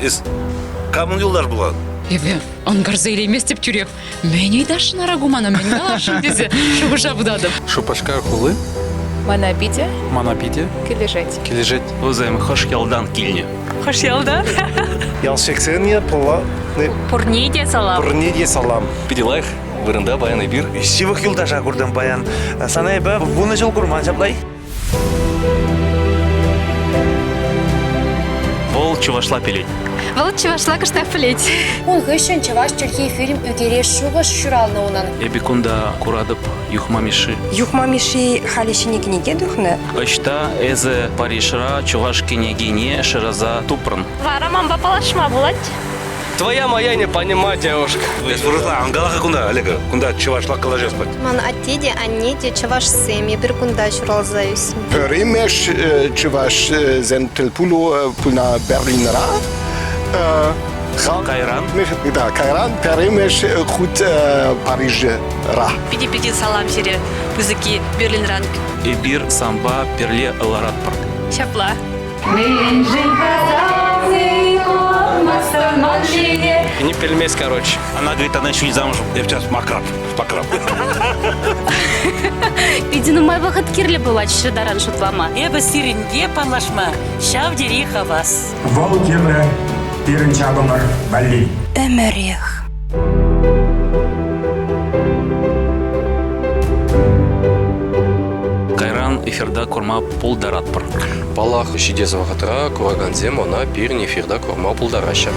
Ес, камын юлдар бұған. Ебе, ангарза елемес деп жүрек. Мен үйдашын арагумана, мен алашын десе, шуғыша бұдадым. Шупашка хулы, Манапиде. кележет. Өзім хош келдан келіне. Хош елдан. Ялшексения пола Пурниде салам. пурниде салам. Пиделайх, вырында баяны бир. Сивық юлдаша көрдім баян. Санай ба, бұны жол көрман жаплай. Ол чувашла пелет. Валык чувашла кыштақ пілет. Он гыщен чаваш Türkiye film үгере шуғыш шуралны онан. Эбикунда курадып юхмамиши. Юхмамиши халишини книге духны. Ышта эзе Паришра чуваш кенегине шираза тупрын. Вараман бапалашма булат. Твоя моя не понимать, девушка. Ес бұрызла, аңғалаға күнда, әлігі, күнда чывашла қыла жеспад. Ман аттеде аннеде чаваш семи бір күнда шуралзаюсь. Перемеш чуваш зентел пулу пулна Берлинера. Кайран. Да, Кайран перемеш хут Парижра. Пиди салам жере. Пузыки Берлинран. Эбир самба перле ларатпыр. Шапла. Не пельмесь, короче. Она говорит, она еще не замужем. Я сейчас макраб, макраб. Пидину май вақыт керлі бұлат шыдаран шутлама. Эбі сиринге палашма, шав дереха вас. Вол келі бірінші адамар бәлі. Өмірех. Кайран эфирда корма пулдаратпыр. Палах шидезова хатра, кураганзем, она пир не эфирда корма пулдараща.